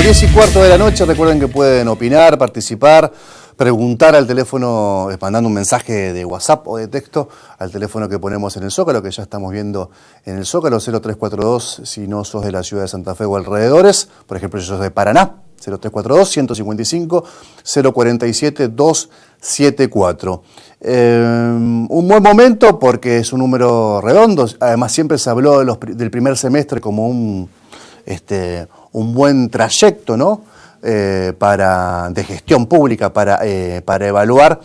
10:15 de la noche. Recuerden que pueden opinar, participar, preguntar al teléfono, mandando un mensaje de WhatsApp o de texto al teléfono que ponemos en el Zócalo, que ya estamos viendo en el Zócalo, 0342, si no sos de la ciudad de Santa Fe o alrededores. Por ejemplo, yo soy de Paraná, 0342-155-047-274. Un buen momento porque es un número redondo. Además, siempre se habló del primer semestre como un buen trayecto, ¿no? De gestión pública para evaluar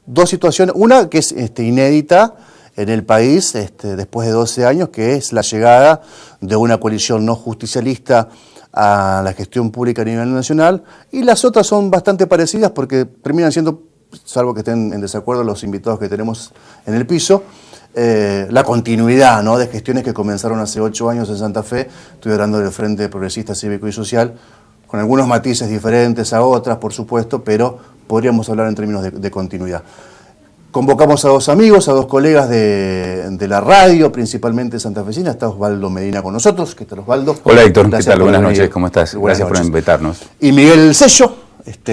dos situaciones. Una que es inédita en el país después de 12 años, que es la llegada de una coalición no justicialista a la gestión pública a nivel nacional, y las otras son bastante parecidas porque terminan siendo, salvo que estén en desacuerdo los invitados que tenemos en el piso, la continuidad, ¿no?, de gestiones que comenzaron hace 8 años en Santa Fe. Estoy hablando del Frente Progresista Cívico y Social, con algunos matices diferentes a otras, por supuesto, pero podríamos hablar en términos de continuidad. Convocamos a dos amigos, a dos colegas de la radio, principalmente santafesina. Está Osvaldo Medina con nosotros. ¿Qué tal, Osvaldo? Hola, Héctor. ¿Qué tal? Buenas noches. ¿Cómo estás? Gracias por invitarnos. Y Miguel Sello,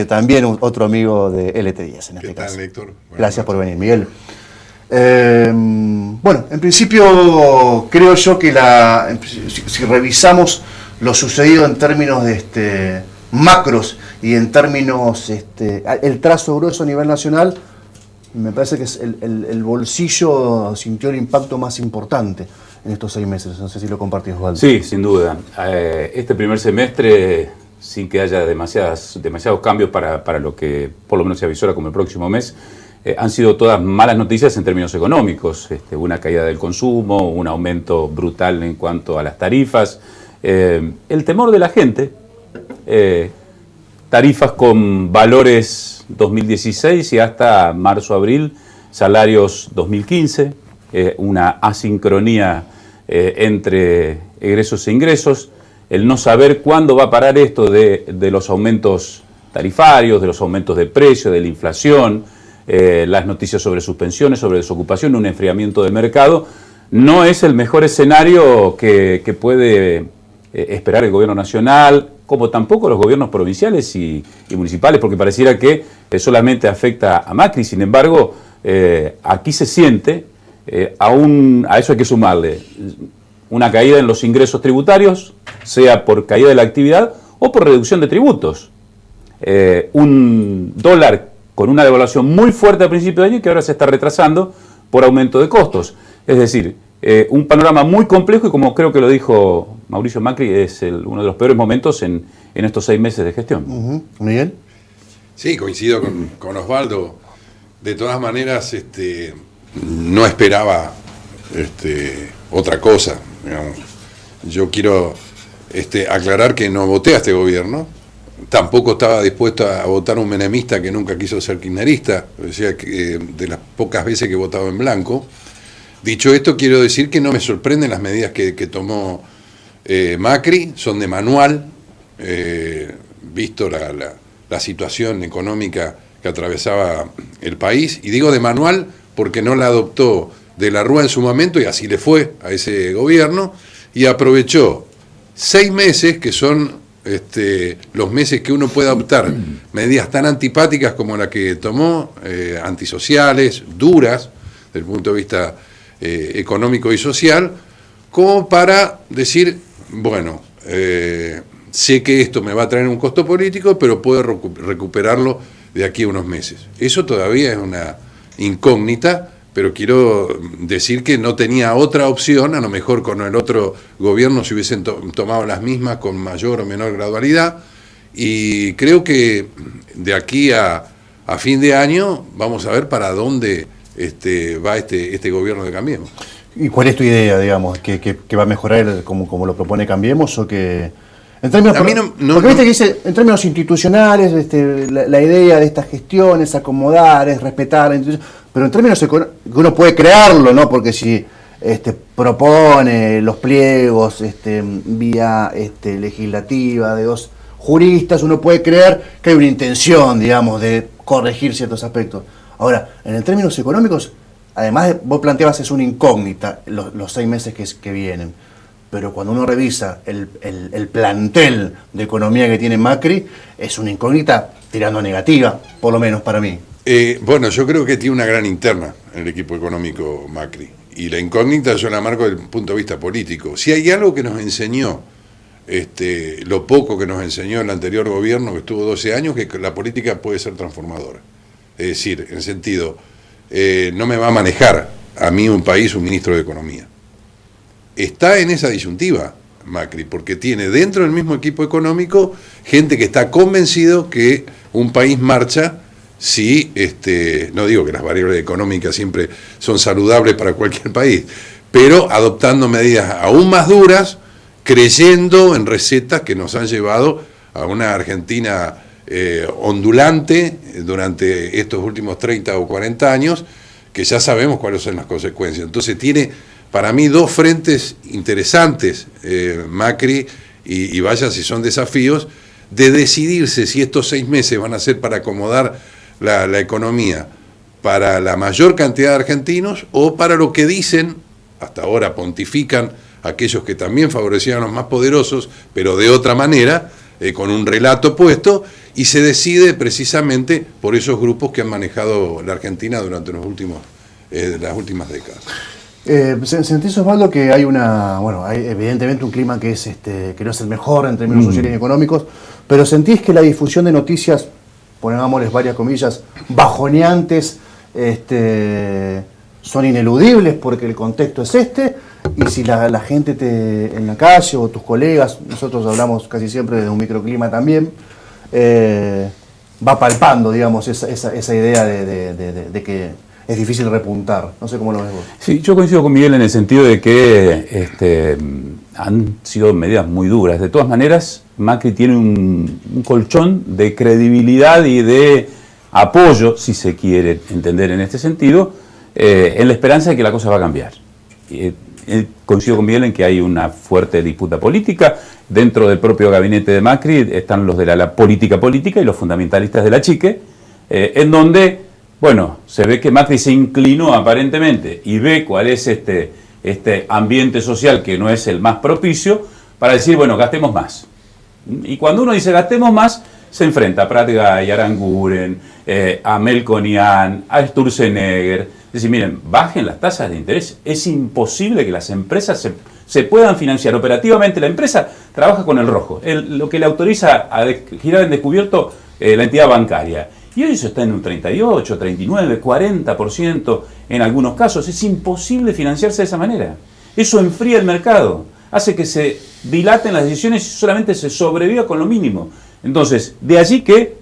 también otro amigo de LT10 en este caso. ¿Qué tal, Héctor? Gracias por venir, Miguel. Bueno, en principio creo yo que si revisamos lo sucedido en términos de macros y en términos el trazo grueso a nivel nacional, me parece que es el bolsillo sintió el impacto más importante en estos 6 meses. No sé si lo compartís, Osvaldo. Sí, sin duda. Este primer semestre, sin que haya demasiados cambios para lo que por lo menos se avisora como el próximo mes, han sido todas malas noticias en términos económicos. Una caída del consumo, un aumento brutal en cuanto a las tarifas, el temor de la gente, tarifas con valores 2016 y hasta marzo-abril, salarios 2015, una asincronía entre egresos e ingresos, el no saber cuándo va a parar esto de los aumentos tarifarios, de los aumentos de precio, de la inflación, las noticias sobre suspensiones, sobre desocupación, un enfriamiento del mercado. No es el mejor escenario que puede esperar el gobierno nacional, como tampoco los gobiernos provinciales y municipales, porque pareciera que solamente afecta a Macri. Sin embargo, aquí se siente, a eso hay que sumarle una caída en los ingresos tributarios, sea por caída de la actividad o por reducción de tributos. Un dólar con una devaluación muy fuerte a principio de año y que ahora se está retrasando por aumento de costos. Es decir, un panorama muy complejo y, como creo que lo dijo Mauricio Macri, es uno de los peores momentos en estos 6 meses de gestión. ¿Miguel? Sí, coincido con Osvaldo. De todas maneras, no esperaba otra cosa. Digamos. Yo quiero aclarar que no voté a este gobierno. Tampoco estaba dispuesto a votar un menemista que nunca quiso ser kirchnerista, o sea, que de las pocas veces que he votado en blanco. Dicho esto, quiero decir que no me sorprenden las medidas que tomó Macri, son de manual, visto la situación económica que atravesaba el país, y digo de manual porque no la adoptó de la Rúa en su momento, y así le fue a ese gobierno, y aprovechó 6 meses que son los meses que uno puede adoptar medidas tan antipáticas como la que tomó, antisociales, duras, desde el punto de vista económico y social, como para decir, bueno, sé que esto me va a traer un costo político, pero puedo recuperarlo de aquí a unos meses. Eso todavía es una incógnita, pero quiero decir que no tenía otra opción. A lo mejor con el otro gobierno se hubiesen tomado las mismas con mayor o menor gradualidad, y creo que de aquí a fin de año vamos a ver para dónde va este gobierno de Cambiemos. ¿Y cuál es tu idea, digamos? ¿Que va a mejorar como lo propone Cambiemos, o que en términos, porque viste que dice, en términos institucionales, la idea de estas gestiones es acomodar, es respetar la institución, pero en términos económicos uno puede crearlo, ¿no? Porque si propone los pliegos vía legislativa de 2 juristas, uno puede creer que hay una intención, digamos, de corregir ciertos aspectos. Ahora, en términos económicos, además vos planteabas, es una incógnita los 6 meses que vienen. pero cuando uno revisa el plantel de economía que tiene Macri, es una incógnita tirando a negativa, por lo menos para mí. Bueno, yo creo que tiene una gran interna en el equipo económico Macri. Y la incógnita yo la marco desde el punto de vista político. Si hay algo que nos enseñó, lo poco que nos enseñó el anterior gobierno, que estuvo 12 años, que la política puede ser transformadora. Es decir, en el sentido, no me va a manejar a mí un país un ministro de Economía. Está en esa disyuntiva Macri, porque tiene dentro del mismo equipo económico gente que está convencido que un país marcha si, no digo que las variables económicas siempre son saludables para cualquier país, pero adoptando medidas aún más duras, creyendo en recetas que nos han llevado a una Argentina ondulante durante estos últimos 30 o 40 años, que ya sabemos cuáles son las consecuencias. Entonces tiene para mí dos frentes interesantes, Macri, y vaya si son desafíos, de decidirse si estos 6 meses van a ser para acomodar la economía para la mayor cantidad de argentinos o para lo que dicen, hasta ahora pontifican aquellos que también favorecían a los más poderosos, pero de otra manera, con un relato puesto, y se decide precisamente por esos grupos que han manejado la Argentina durante las últimas décadas. ¿Sentís, Osvaldo, que hay hay evidentemente un clima que no es el mejor en términos sociales y económicos, pero sentís que la difusión de noticias, pongámosles varias comillas, bajoneantes, son ineludibles porque el contexto es y si la gente en la calle o tus colegas, nosotros hablamos casi siempre de un microclima también, va palpando, digamos, esa idea de que es difícil repuntar. No sé cómo lo ves vos. Sí, yo coincido con Miguel en el sentido de que han sido medidas muy duras. De todas maneras, Macri tiene un colchón de credibilidad y de apoyo, si se quiere entender en este sentido, en la esperanza de que la cosa va a cambiar. Coincido con Miguel en que hay una fuerte disputa política. Dentro del propio gabinete de Macri están los de la política y los fundamentalistas de la chique, en donde, bueno, se ve que Macri se inclinó aparentemente y ve cuál es este ambiente social que no es el más propicio para decir, bueno, gastemos más. Y cuando uno dice gastemos más, se enfrenta a Prat-Gay, a Aranguren, a Melconian, a Sturzenegger. Es decir, miren, bajen las tasas de interés. Es imposible que las empresas se puedan financiar operativamente. La empresa trabaja con el rojo, lo que le autoriza a girar en descubierto la entidad bancaria. Y hoy eso está en un 38, 39, 40% en algunos casos. Es imposible financiarse de esa manera. Eso enfría el mercado, hace que se dilaten las decisiones y solamente se sobreviva con lo mínimo. Entonces, de allí que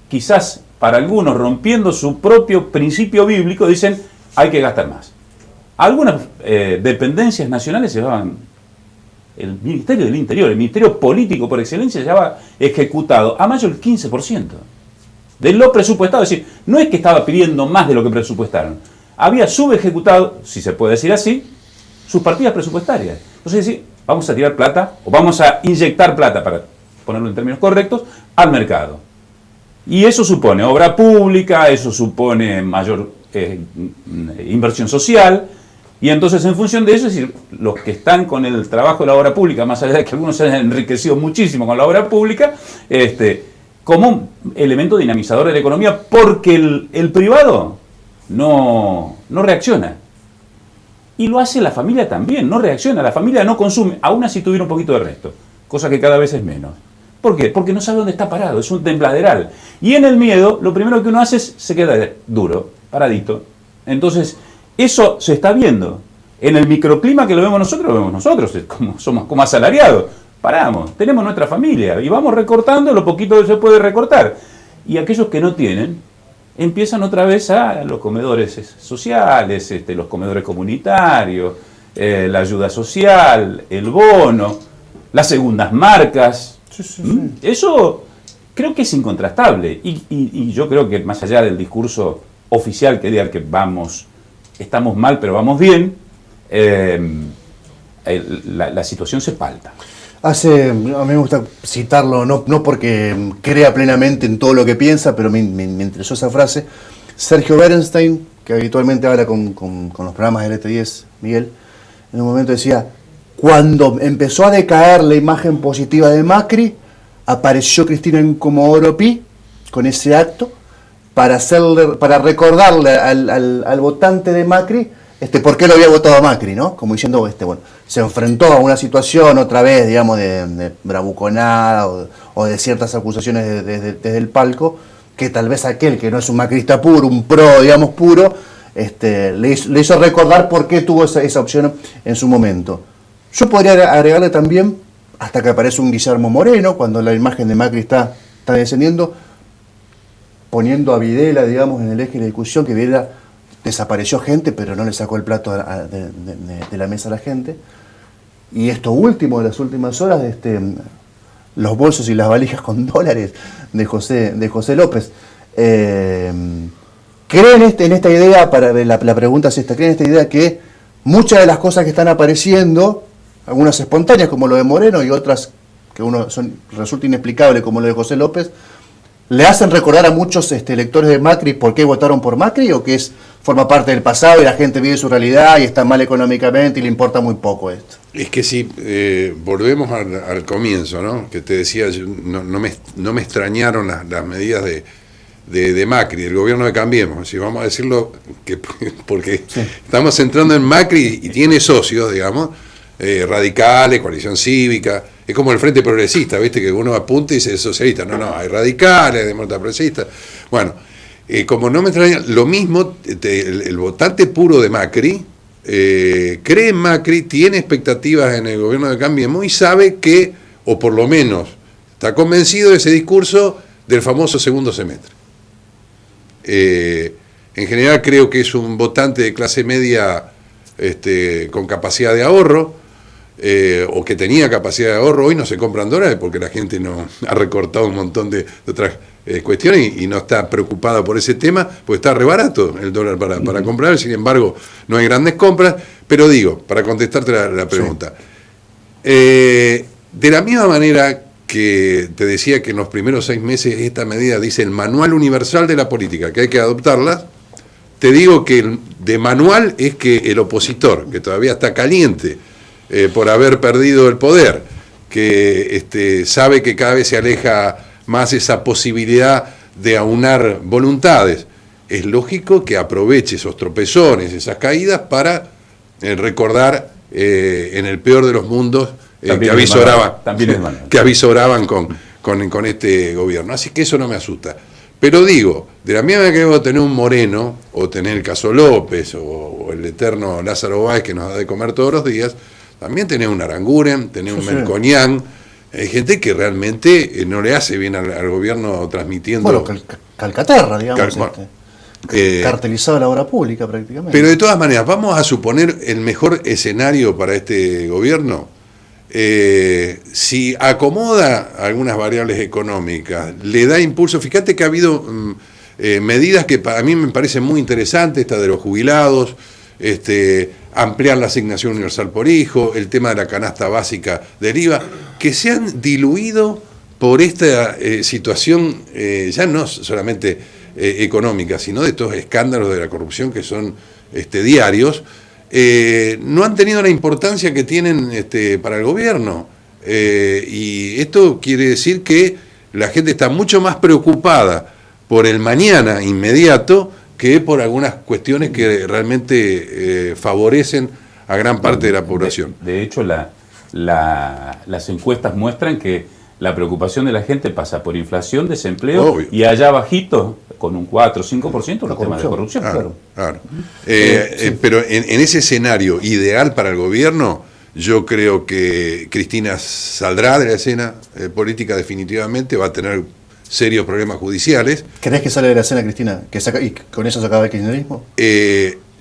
quizás para algunos, rompiendo su propio principio bíblico, dicen hay que gastar más. Algunas dependencias nacionales llevaban, el Ministerio del Interior, el Ministerio Político por excelencia, llevaba ejecutado a mayo el 15% de lo presupuestado. Es decir, no es que estaba pidiendo más de lo que presupuestaron, había subejecutado, si se puede decir así, sus partidas presupuestarias. Entonces, es decir, vamos a tirar plata, o vamos a inyectar plata, para ponerlo en términos correctos, al mercado. Y eso supone obra pública, eso supone mayor inversión social, y entonces en función de eso, es decir, los que están con el trabajo de la obra pública, más allá de que algunos se hayan enriquecido muchísimo con la obra pública, como elemento dinamizador de la economía, porque el privado no reacciona. Y lo hace la familia también, no reacciona, la familia no consume, aún así tuviera un poquito de resto, cosa que cada vez es menos. ¿Por qué? Porque no sabe dónde está parado, es un tembladeral. Y en el miedo, lo primero que uno hace es se queda duro, paradito. Entonces, eso se está viendo. En el microclima que lo vemos nosotros, somos como asalariados. Paramos, tenemos nuestra familia y vamos recortando lo poquito que se puede recortar. Y aquellos que no tienen, empiezan otra vez a los comedores sociales, los comedores comunitarios, la ayuda social, el bono, las segundas marcas. Sí. Eso creo que es incontrastable y yo creo que más allá del discurso oficial que diga que estamos mal pero vamos bien, la situación se palpa. A mí me gusta citarlo, no porque crea plenamente en todo lo que piensa, pero me interesó esa frase. Sergio Berenstein, que habitualmente habla con los programas del ET10, Miguel, en un momento decía, Cuando empezó a decaer la imagen positiva de Macri, apareció Cristina en Comodoro Pi con ese acto para recordarle al votante de Macri por qué lo había votado a Macri, ¿no? Como diciendo, bueno, se enfrentó a una situación otra vez, digamos, de bravuconada o de ciertas acusaciones desde el palco, que tal vez aquel que no es un macrista puro, un pro, digamos, puro, le hizo recordar por qué tuvo esa opción en su momento. Yo podría agregarle también, hasta que aparece un Guillermo Moreno, cuando la imagen de Macri está descendiendo, poniendo a Videla, digamos, en el eje de discusión, que Videla desapareció gente, pero no le sacó el plato de la mesa a la gente. Y esto último, de las últimas horas, los bolsos y las valijas con dólares de José López. ¿Creen en esta idea, la pregunta es esta, creen en esta idea que muchas de las cosas que están apareciendo, algunas espontáneas como lo de Moreno y otras que resulta inexplicable como lo de José López, le hacen recordar a muchos electores de Macri por qué votaron por Macri, o que forma parte del pasado y la gente vive su realidad y está mal económicamente y le importa muy poco esto? Es que si volvemos al comienzo, ¿no? Que te decía, no me extrañaron las medidas de Macri, del gobierno de Cambiemos, si vamos a decirlo, porque sí, estamos entrando en Macri y tiene socios, digamos, radicales, coalición cívica. Es como el Frente Progresista, ¿viste? Que uno apunta y dice socialista. No, hay radicales, hay demócratas progresistas. Bueno, como no me extraña, lo mismo, el votante puro de Macri, cree en Macri, tiene expectativas en el gobierno de Cambiemos y sabe que, o por lo menos, está convencido de ese discurso del famoso segundo semestre. En general creo que es un votante de clase media con capacidad de ahorro, o que tenía capacidad de ahorro. Hoy no se compran dólares porque la gente no ha recortado un montón de otras cuestiones y no está preocupada por ese tema, porque está re barato el dólar para comprar. Sin embargo, no hay grandes compras. Pero digo, para contestarte la pregunta, sí, de la misma manera que te decía que en los primeros 6 meses esta medida dice el manual universal de la política, que hay que adoptarla, te digo que de manual es que el opositor, que todavía está caliente por haber perdido el poder, que sabe que cada vez se aleja más esa posibilidad de aunar voluntades, es lógico que aproveche esos tropezones, esas caídas, para recordar en el peor de los mundos que avisoraban con este gobierno. Así que eso no me asusta. Pero digo, de la misma manera que debo tener un Moreno, o tener el caso López, o el eterno Lázaro Báez que nos da de comer todos los días, también tenés un Aranguren, tenés un Melconian. Hay gente que realmente no le hace bien al gobierno transmitiendo... Bueno, Calcaterra, digamos, cartelizado la obra pública prácticamente. Pero de todas maneras, vamos a suponer el mejor escenario para este gobierno. Si acomoda algunas variables económicas, le da impulso. Fíjate que ha habido medidas que a mí me parecen muy interesantes, esta de los jubilados, ampliar la asignación universal por hijo, el tema de la canasta básica del IVA, que se han diluido por esta situación ya no solamente económica, sino de estos escándalos de la corrupción que son diarios. No han tenido la importancia que tienen para el gobierno, y esto quiere decir que la gente está mucho más preocupada por el mañana inmediato que por algunas cuestiones que realmente favorecen a gran parte de la población. De hecho, las encuestas muestran que la preocupación de la gente pasa por inflación, desempleo, obvio, y allá abajito, con un 4 o 5%, los temas de corrupción. Claro. Pero en ese escenario ideal para el gobierno, yo creo que Cristina saldrá de la escena política definitivamente, va a tener serios problemas judiciales. ¿Crees que sale de la escena Cristina? ¿Y con eso se acaba el kirchnerismo?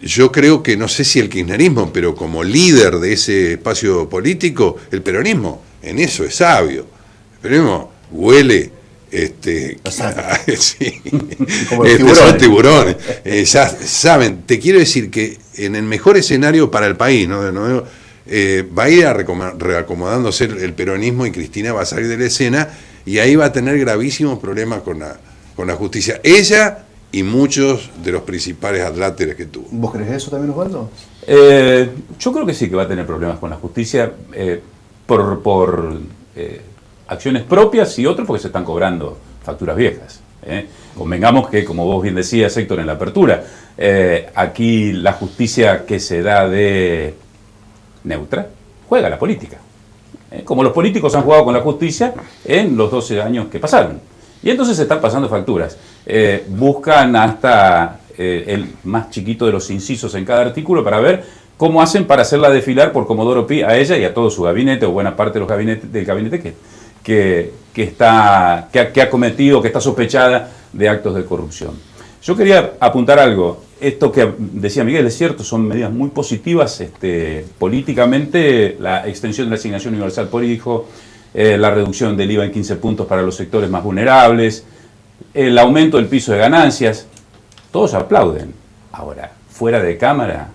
Yo creo que, no sé si el kirchnerismo, pero como líder de ese espacio político, el peronismo en eso es sabio. El peronismo huele sí, como tiburones. Son tiburones. Ya saben, te quiero decir que en el mejor escenario para el país, ¿no? Va a ir reacomodándose el peronismo, y Cristina va a salir de la escena, y ahí va a tener gravísimos problemas con la justicia. Ella y muchos de los principales adláteres que tuvo. ¿Vos crees eso también, Osvaldo? Yo creo que sí que va a tener problemas con la justicia por acciones propias y otros porque se están cobrando facturas viejas. Convengamos que, como vos bien decías, Héctor, en la apertura, aquí la justicia que se da de neutra juega la política. Como los políticos han jugado con la justicia en los 12 años que pasaron. Y entonces se están pasando facturas. Buscan hasta el más chiquito de los incisos en cada artículo para ver cómo hacen para hacerla desfilar por Comodoro Pi a ella y a todo su gabinete, o buena parte de los del gabinete que ha cometido, que está sospechada de actos de corrupción. Yo quería apuntar algo. Esto que decía Miguel es cierto, son medidas muy positivas políticamente, la extensión de la asignación universal por hijo, la reducción del IVA en 15 puntos para los sectores más vulnerables, el aumento del piso de ganancias, todos aplauden. Ahora, fuera de cámara,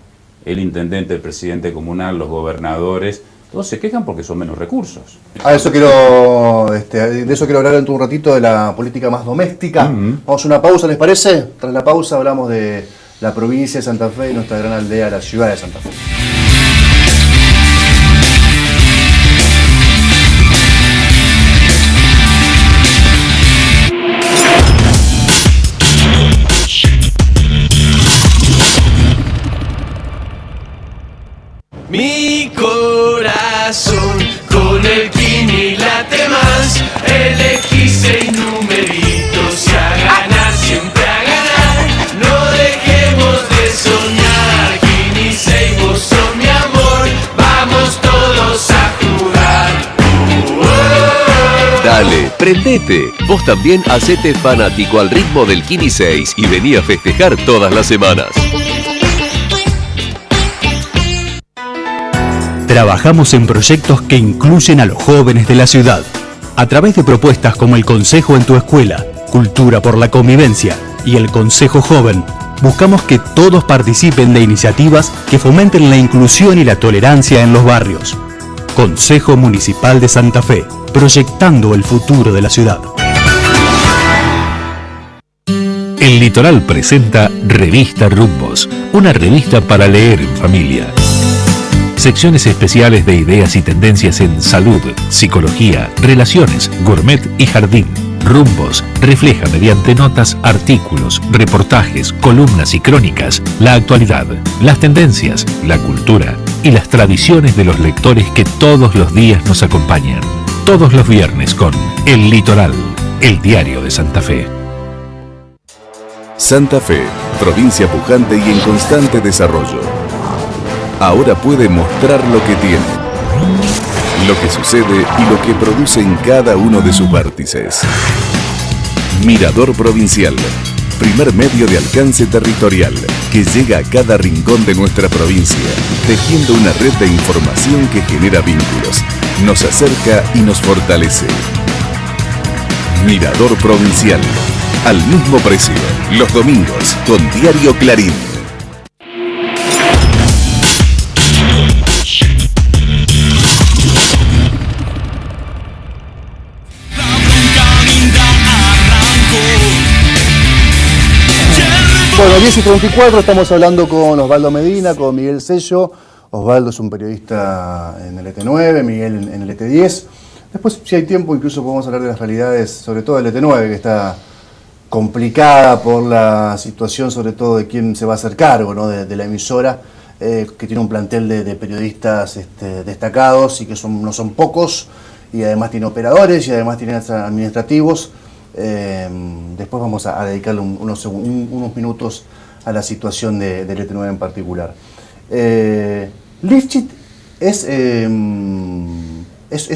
el intendente, el presidente comunal, los gobernadores, todos se quejan porque son menos recursos. De eso quiero hablar en un ratito, de la política más doméstica. Vamos a una pausa, ¿les parece? Tras la pausa hablamos de la provincia de Santa Fe y nuestra gran aldea, la ciudad de Santa Fe. Mi corazón con el Kini late más. Elegí 6 numeritos y a ganar, siempre a ganar. No dejemos de soñar. Kini 6, vos sos mi amor. Vamos todos a jugar. Dale, prendete. Vos también hacete fanático al ritmo del Kini 6 y vení a festejar todas las semanas. Trabajamos en proyectos que incluyen a los jóvenes de la ciudad, a través de propuestas como el Consejo en tu Escuela, Cultura por la Convivencia y el Consejo Joven. Buscamos que todos participen de iniciativas que fomenten la inclusión y la tolerancia en los barrios. Consejo Municipal de Santa Fe, proyectando el futuro de la ciudad. El Litoral presenta Revista Rumbos, una revista para leer en familia. Secciones especiales de ideas y tendencias en salud, psicología, relaciones, gourmet y jardín. Rumbos refleja mediante notas, artículos, reportajes, columnas y crónicas la actualidad, las tendencias, la cultura y las tradiciones de los lectores que todos los días nos acompañan. Todos los viernes con El Litoral, el diario de Santa Fe. Santa Fe, provincia pujante y en constante desarrollo. Ahora puede mostrar lo que tiene, lo que sucede y lo que produce en cada uno de sus vértices. Mirador Provincial, primer medio de alcance territorial que llega a cada rincón de nuestra provincia, tejiendo una red de información que genera vínculos, nos acerca y nos fortalece. Mirador Provincial, al mismo precio, los domingos con Diario Clarín. Bueno, 10:34, estamos hablando con Osvaldo Medina, con Miguel Sello. Osvaldo es un periodista en el ET9, Miguel en el ET10. Después, si hay tiempo, incluso podemos hablar de las realidades, sobre todo del ET9, que está complicada por la situación, sobre todo de quién se va a hacer cargo, ¿no? de la emisora, que tiene un plantel de periodistas destacados y que no son pocos, y además tiene operadores y además tiene administrativos. Después vamos a dedicarle unos minutos a la situación del ET9 en particular. Lifchit es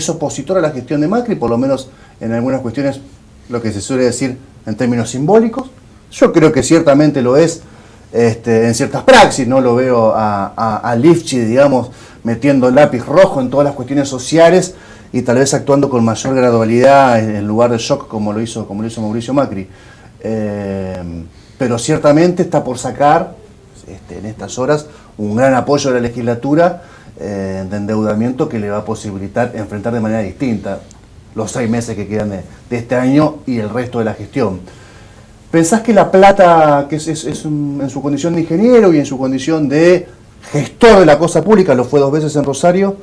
opositor a la gestión de Macri, por lo menos en algunas cuestiones, lo que se suele decir en términos simbólicos. Yo creo que ciertamente lo es en ciertas praxis, ¿no? Lo veo a Lifchit, digamos, metiendo el lápiz rojo en todas las cuestiones sociales y tal vez actuando con mayor gradualidad en lugar de shock como lo hizo Mauricio Macri. Pero ciertamente está por sacar en estas horas un gran apoyo de la legislatura de endeudamiento que le va a posibilitar enfrentar de manera distinta los 6 meses que quedan de este año y el resto de la gestión. ¿Pensás que la plata, que es en su condición de ingeniero y en su condición de gestor de la cosa pública, lo fue 2 veces en Rosario,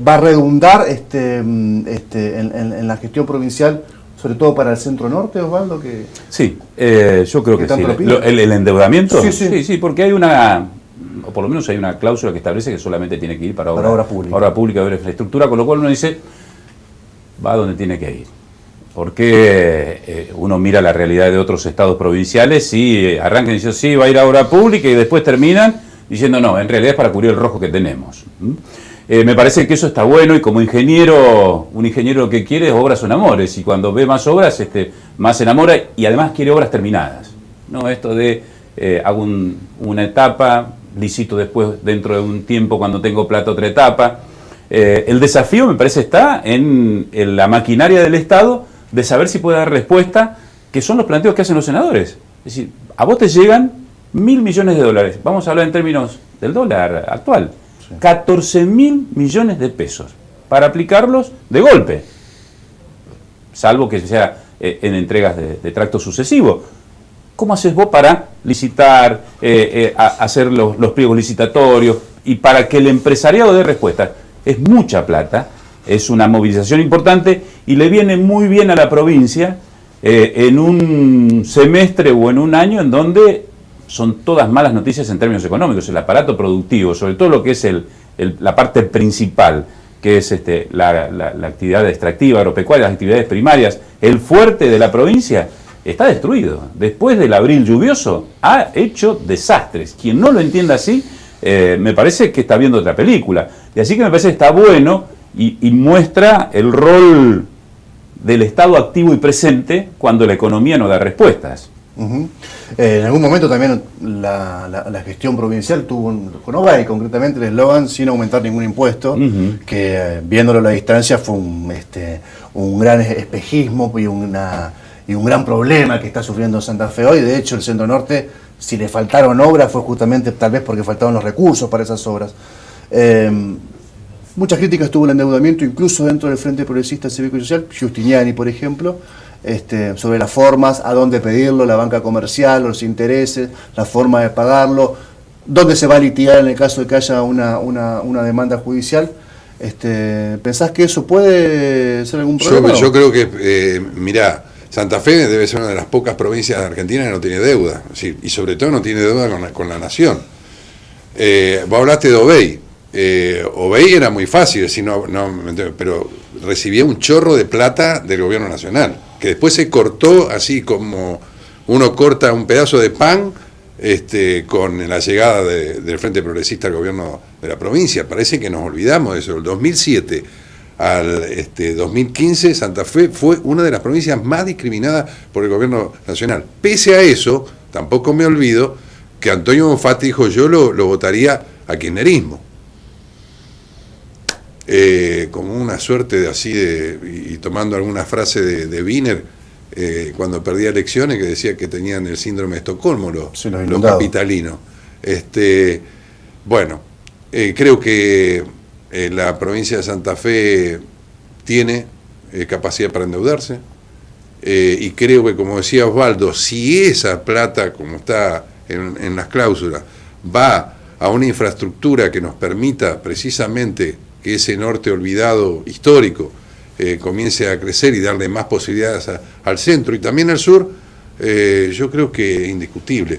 va a redundar en la gestión provincial, sobre todo para el centro norte, Osvaldo? Sí, yo creo que sí. ¿El endeudamiento? Sí. Sí, porque hay una, o por lo menos hay una cláusula que establece que solamente tiene que ir para obra pública, obra de infraestructura, con lo cual uno dice, va a donde tiene que ir. Porque uno mira la realidad de otros estados provinciales y arrancan diciendo, sí, va a ir a obra pública, y después terminan diciendo, no, en realidad es para cubrir el rojo que tenemos. Me parece que eso está bueno, y como ingeniero, un ingeniero lo que quiere es obras son amores, y cuando ve más obras, más se enamora, y además quiere obras terminadas. No esto de hago una etapa, licito después dentro de un tiempo cuando tengo plata otra etapa. El desafío me parece está en la maquinaria del Estado de saber si puede dar respuesta, que son los planteos que hacen los senadores. Es decir, a vos te llegan 1.000 millones de dólares, vamos a hablar en términos del dólar actual, 14.000 millones de pesos para aplicarlos de golpe, salvo que sea en entregas de tracto sucesivo. ¿Cómo haces vos para licitar, hacer los pliegos licitatorios y para que el empresariado dé respuesta? Es mucha plata, es una movilización importante y le viene muy bien a la provincia en un semestre o en un año en donde son todas malas noticias en términos económicos. El aparato productivo, sobre todo lo que es la parte principal, que es la actividad extractiva, agropecuaria, las actividades primarias, el fuerte de la provincia está destruido. Después del abril lluvioso ha hecho desastres. Quien no lo entienda así, me parece que está viendo otra película. Y así que me parece que está bueno y muestra el rol del Estado activo y presente cuando la economía no da respuestas. En algún momento también la gestión provincial tuvo, con Obay concretamente, el eslogan sin aumentar ningún impuesto, que viéndolo a la distancia fue un gran espejismo y un gran problema que está sufriendo Santa Fe hoy. De hecho, el Centro Norte, si le faltaron obras, fue justamente tal vez porque faltaban los recursos para esas obras. Muchas críticas tuvo el endeudamiento, incluso dentro del Frente Progresista Cívico y Social, Giustiniani, por ejemplo, sobre las formas, a dónde pedirlo, la banca comercial, los intereses, la forma de pagarlo, dónde se va a litigar en el caso de que haya una demanda judicial. ¿Pensás que eso puede ser algún problema? Yo creo que, mirá, Santa Fe debe ser una de las pocas provincias de Argentina que no tiene deuda, ¿sí? Y sobre todo no tiene deuda con la nación. Vos hablaste de Obey. Obey era muy fácil, pero recibía un chorro de plata del gobierno nacional, que después se cortó así como uno corta un pedazo de pan con la llegada del Frente Progresista al gobierno de la provincia. Parece que nos olvidamos de eso. El 2007 al 2015 Santa Fe fue una de las provincias más discriminadas por el gobierno nacional. Pese a eso, tampoco me olvido que Antonio Bonfatti dijo, yo lo votaría a kirchnerismo. Como una suerte de así y tomando alguna frase de Wiener cuando perdía elecciones, que decía que tenían el síndrome de Estocolmo los capitalinos. Creo que la provincia de Santa Fe tiene capacidad para endeudarse, y creo que, como decía Osvaldo, si esa plata, como está en las cláusulas, va a una infraestructura que nos permita precisamente que ese norte olvidado histórico comience a crecer y darle más posibilidades al centro y también al sur, yo creo que es indiscutible.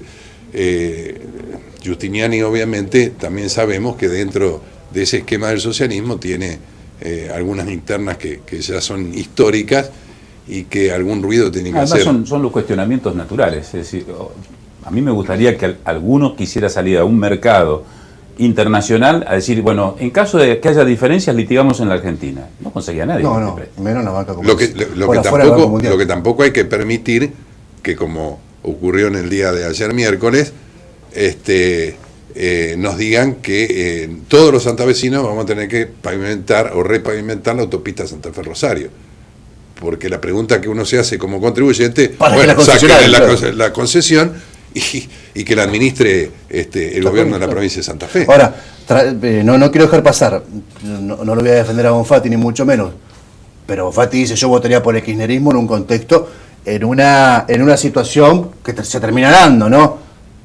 Giustiniani, obviamente, también sabemos que dentro de ese esquema del socialismo tiene algunas internas que ya son históricas y que algún ruido tiene que hacer. Además son los cuestionamientos naturales. Es decir, a mí me gustaría que alguno quisiera salir a un mercado internacional a decir, bueno, en caso de que haya diferencias, litigamos en la Argentina. No conseguía nadie. No, menos la banca comercial. Lo que tampoco hay que permitir que, como ocurrió en el día de ayer miércoles, nos digan que todos los santavecinos vamos a tener que pavimentar o repavimentar la autopista Santa Fe Rosario. Porque la pregunta que uno se hace como contribuyente, saquen la concesión y que la administre el gobierno de la provincia de Santa Fe. Ahora, no quiero dejar pasar, no lo voy a defender a Bonfatti ni mucho menos, pero Bonfatti dice, yo votaría por el kirchnerismo en un contexto, en una situación que se termina dando, ¿no?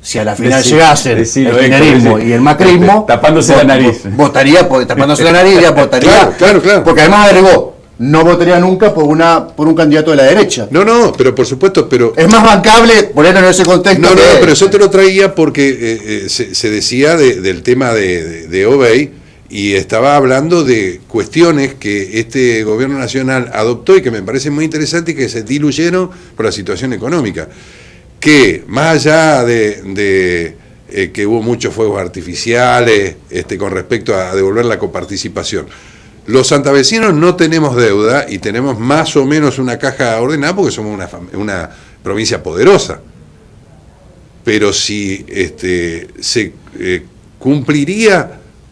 si a la final Decí- llegasen decilo, el kirchnerismo decí- y el macrismo, tapándose la nariz. votaría, tapándose la nariz, ya votaría. Claro. Porque además agregó, no votaría nunca por un candidato de la derecha. No, pero por supuesto, pero... Es más bancable ponerlo en ese contexto. No, que- pero yo te lo traía porque se decía del tema de Obey y estaba hablando de cuestiones que este gobierno nacional adoptó y que me parecen muy interesantes y que se diluyeron por la situación económica. Que más allá de que hubo muchos fuegos artificiales con respecto a devolver la coparticipación, los santavecinos no tenemos deuda y tenemos más o menos una caja ordenada porque somos una provincia poderosa. Pero si se cumpliría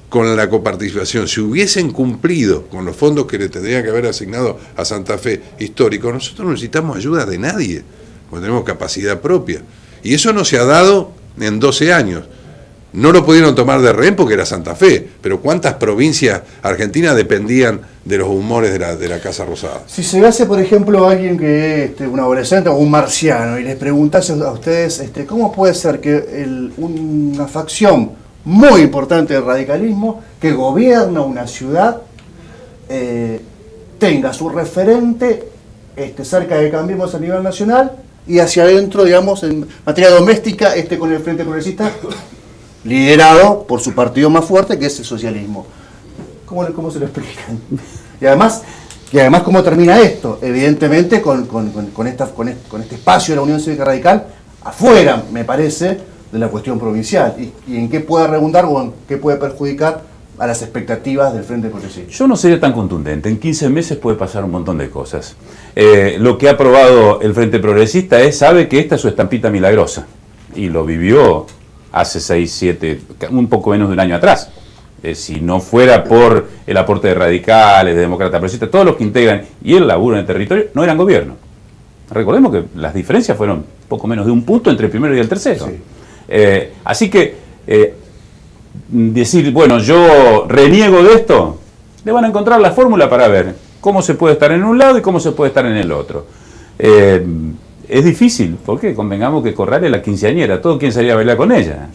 con la coparticipación, si hubiesen cumplido con los fondos que le tendrían que haber asignado a Santa Fe histórico, nosotros no necesitamos ayuda de nadie, porque tenemos capacidad propia. Y eso no se ha dado en 12 años. No lo pudieron tomar de rehén porque era Santa Fe, pero ¿cuántas provincias argentinas dependían de los humores de la Casa Rosada? Si se hace, por ejemplo, alguien que un adolescente o un marciano y les preguntase a ustedes cómo puede ser que una facción muy importante del radicalismo que gobierna una ciudad tenga su referente cerca de Cambiemos a nivel nacional y hacia adentro, digamos, en materia doméstica, con el Frente Progresista liderado por su partido más fuerte, que es el socialismo. ¿Cómo se lo explican? Y además, ¿cómo termina esto? Evidentemente con este espacio de la Unión Cívica Radical afuera, me parece, de la cuestión provincial. Y en qué puede redundar o en qué puede perjudicar a las expectativas del Frente Progresista. Yo no sería tan contundente. En 15 meses puede pasar un montón de cosas. Lo que ha aprobado el Frente Progresista sabe que esta es su estampita milagrosa. Y lo vivió hace 6, 7, un poco menos de un año atrás. Si no fuera por el aporte de radicales, de demócratas progresistas, todos los que integran y el laburo en el territorio, no eran gobierno. Recordemos que las diferencias fueron poco menos de un punto entre el primero y el tercero. Sí. Así que decir, bueno, yo reniego de esto, le van a encontrar la fórmula para ver cómo se puede estar en un lado y cómo se puede estar en el otro. Es difícil, porque convengamos que Corral es la quinceañera, todo quien salía a bailar con ella.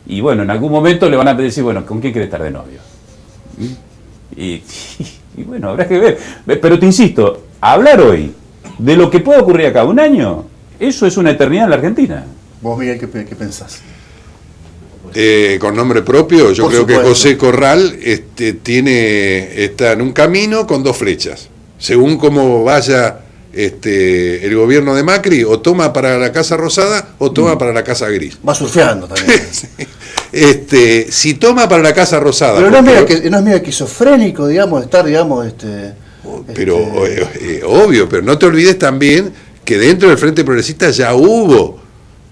Y bueno, en algún momento le van a decir, bueno, ¿con quién quiere estar de novio? Y bueno, habrá que ver. Pero te insisto, hablar hoy de lo que puede ocurrir acá un año, eso es una eternidad en la Argentina. Vos, Miguel, ¿qué pensás? Con nombre propio, yo Por creo supuesto. que José Corral está en un camino con 2 flechas. Según cómo vaya el gobierno de Macri, o toma para la Casa Rosada o toma para la Casa Gris. Va surfeando también. Sí. Si toma para la Casa Rosada... Pero no es porque- medio esquizofrénico, digamos, estar, digamos, Pero obvio, pero no te olvides también que dentro del Frente Progresista ya hubo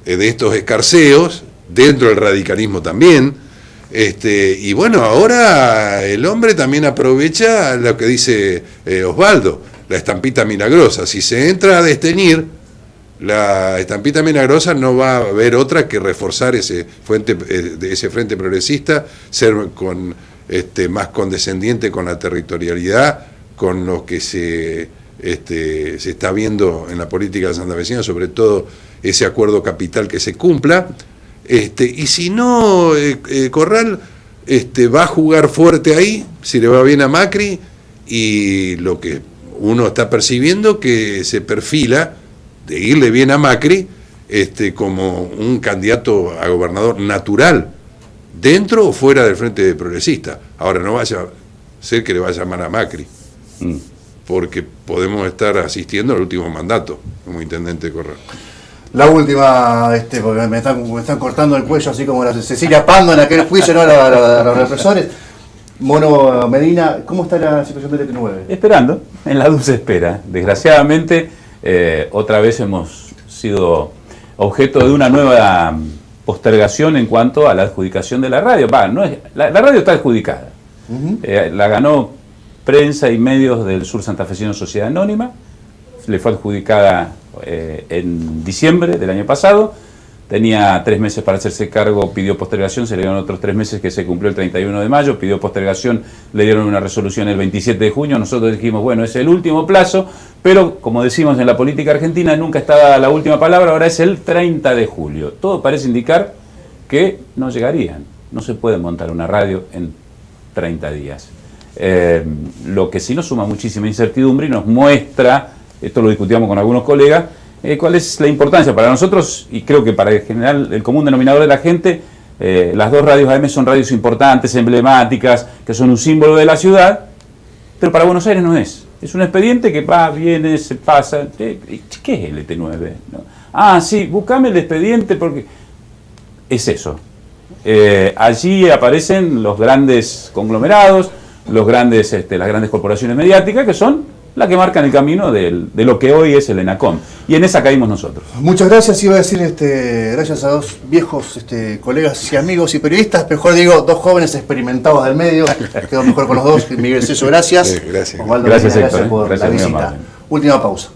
de estos escarceos, dentro del radicalismo también, y bueno, ahora el hombre también aprovecha lo que dice Osvaldo, la estampita milagrosa. Si se entra a desteñir la estampita milagrosa, no va a haber otra que reforzar ese Frente Progresista, ser más condescendiente con la territorialidad, con lo que se está viendo en la política santafesina, sobre todo ese acuerdo capital que se cumpla, y si no, Corral va a jugar fuerte ahí, si le va bien a Macri, y lo que uno está percibiendo que se perfila de irle bien a Macri como un candidato a gobernador natural, dentro o fuera del Frente Progresista. Ahora, no vaya a ser que le vaya mal a Macri, porque podemos estar asistiendo al último mandato como intendente de Corral. La última, porque me están cortando el cuello, así como la Cecilia Pando en aquel juicio, ¿no? Los represores. Mono Medina, ¿cómo está la situación del ET9? Esperando, en la dulce espera. Desgraciadamente, otra vez hemos sido objeto de una nueva postergación en cuanto a la adjudicación de la radio. La radio está adjudicada. La ganó Prensa y Medios del Sur Santafesino Sociedad Anónima, le fue adjudicada en diciembre del año pasado, tenía 3 meses para hacerse cargo, pidió postergación, se le dieron otros 3 meses que se cumplió el 31 de mayo, pidió postergación, le dieron una resolución el 27 de junio, nosotros dijimos, bueno, es el último plazo, pero como decimos en la política argentina, nunca está dada la última palabra, ahora es el 30 de julio. Todo parece indicar que no llegarían, no se puede montar una radio en 30 días. Lo que sí nos suma muchísima incertidumbre y nos muestra, esto lo discutíamos con algunos colegas, cuál es la importancia para nosotros, y creo que para el general, el común denominador de la gente, las dos radios AM son radios importantes, emblemáticas, que son un símbolo de la ciudad, pero para Buenos Aires no es. Es un expediente que va, viene, se pasa. ¿Qué es LT9? ¿No? Ah, sí, buscame el expediente porque es eso. Allí aparecen los grandes conglomerados, las grandes corporaciones mediáticas, que son las que marcan el camino de lo que hoy es el ENACOM. Y en esa caímos nosotros. Muchas gracias, iba a decir, gracias a dos viejos colegas y amigos y periodistas, mejor digo, dos jóvenes experimentados del medio, quedó mejor con los dos. Miguel Ceso, gracias. Gracias. Osvaldo, Gracias, gracias Héctor, por gracias, la muy visita. amable. Última pausa.